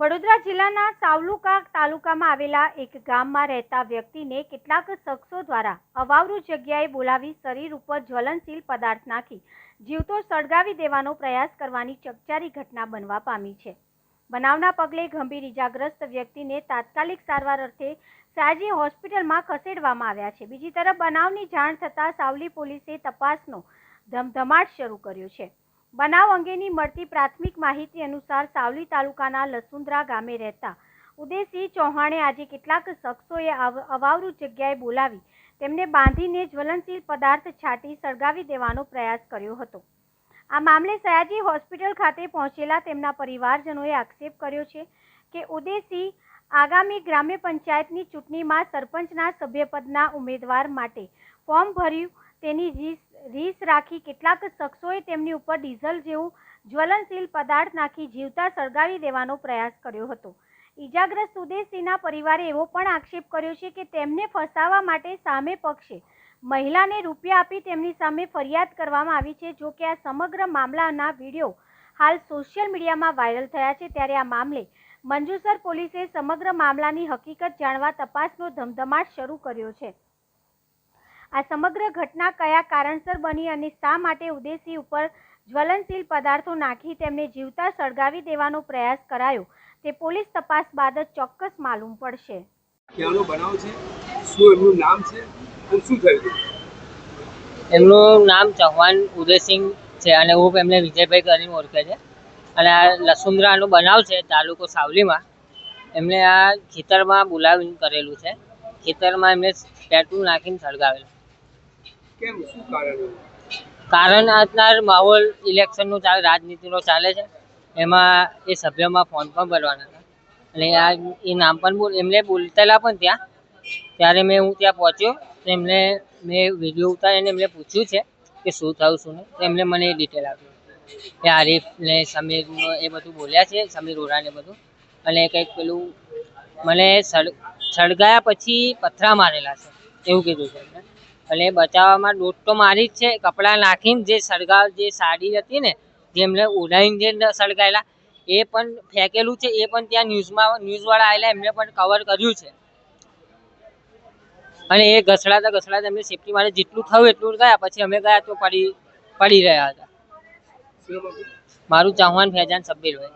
વડોદરા જિલ્લાના સાવલુકા તાલુકામાં આવેલા એક ગામમાં રહેતા વ્યક્તિને કેટલાક શખ્સો દ્વારા અવાવરૂ જગ્યાએ બોલાવી શરીર ઉપર જ્વલનશીલ પદાર્થ નાખી જીવતો સળગાવી દેવાનો પ્રયાસ કરવાની ચકચારી ઘટના બનવા પામી છે। બનાવના પગલે ગંભીર ઇજાગ્રસ્ત વ્યક્તિને તાત્કાલિક સારવાર અર્થે સયાજી હોસ્પિટલમાં ખસેડવામાં આવ્યા છે। બીજી તરફ બનાવની જાણ થતાં સાવલી પોલીસે તપાસનો ધમધમાટ શરૂ કર્યો છે। બનાવ અંગેની મળતી પ્રાથમિક માહિતી અનુસાર સાવલી તાલુકાના લસુંદ્રા ગામે રહેતા ઉદયસિંહ ચૌહાણે આજે કેટલાક શખ્સોએ અવાવરૂ જગ્યાએ બોલાવી તેમને બાંધીને જ્વલનશીલ પદાર્થ છાંટી સળગાવી દેવાનો પ્રયાસ કર્યો હતો। આ મામલે સયાજી હોસ્પિટલ ખાતે પહોંચેલા તેમના પરિવારજનોએ આક્ષેપ કર્યો છે કે ઉદયસિંહ આગામી ગ્રામ્ય પંચાયતની ચૂંટણીમાં સરપંચના સભ્યપદના ઉમેદવાર માટે ફોર્મ ભર્યું તેની રીસ રાખી કેટલાક શખ્સોએ તેમની ઉપર ડીઝલ જેવું જ્વલનશીલ પદાર્થ નાખી જીવતા સળગાવી દેવાનો પ્રયાસ કર્યો હતો। ઇજાગ્રસ્ત ઉદયસિંહના પરિવારે એવો પણ આક્ષેપ કર્યો છે કે તેમને ફસાવવા માટે સામે પક્ષે મહિલાને રૂપિયા આપી તેમની સામે ફરિયાદ કરવામાં આવી છે। જો કે આ સમગ્ર મામલાના વિડીયો હાલ સોશિયલ મીડિયામાં વાયરલ થયા છે, ત્યારે આ મામલે મંજુસર પોલીસે સમગ્ર મામલાની હકીકત જાણવા તપાસનો ધમધમાટ શરૂ કર્યો છે। આ સમગ્ર ઘટના કયા કારણસર બની અને શા માટે ઉદયસિંહ ઉપર જ્વલનશીલ પદાર્થો નાખી તેમને જીવતા સળગાવી દેવાનો પ્રયાસ કરાયો તે પોલીસ તપાસ બાદ જ ચોક્કસ માલુમ પડશે। ક્યાંનો બનાવ છે, શું એમનું નામ છે અને શું થયું? એમનું નામ ચૌહાણ ઉદયસિંહ છે અને હું એમને વિજયભાઈ કરીને ઓળખે છે અને આ લસુંદ્રાનો બનાવ છે તાલુકો સાવલીમાં। એમને આ ખેતરમાં બોલાવીને કરેલું છે। ખેતરમાં એમને પેટ્રોલ નાખીને સળગાવેલું। કેમ, શું કારણ? કારણ આજના માહોલ ઇલેક્શનનું ચાલે, રાજનીતિનો ચાલે છે, એમાં એ સભ્યમાં ફોર્મ પણ ભરવાના હતા અને આ એ નામ પણ એમને બોલતેલા પણ ત્યાં, ત્યારે હું ત્યાં પહોંચ્યો તો મેં વિડીયો ઉતારીને એમને પૂછ્યું છે કે શું થયું શું નહીં, તો એમને મને એ ડિટેલ આપી કે આરીફ ને સમીર એ બધું બોલ્યા છે, સમીર ઓરાને બધું, અને કંઈક પેલું મને સળગાયા પછી પથરા મારેલા છે એવું કીધું છે એમને। અને બચાવવામાં દોટ તો મારી જ છે, કપડાં નાખીને જે સાડી હતી ને જે એમને ઓઢાઈને જે સળગાયેલા એ પણ ફેંકેલું છે, એ પણ ત્યાં ન્યૂઝવાળા આવેલા એમને પણ કવર કર્યું છે અને એ ઘસડાતા એમને સેફટી માટે જેટલું થયું એટલું ગયા, પછી અમે ગયા તો પડી રહ્યા હતા। મારું ચૌહાણ ફૈજાન સબ્બીરભાઈ।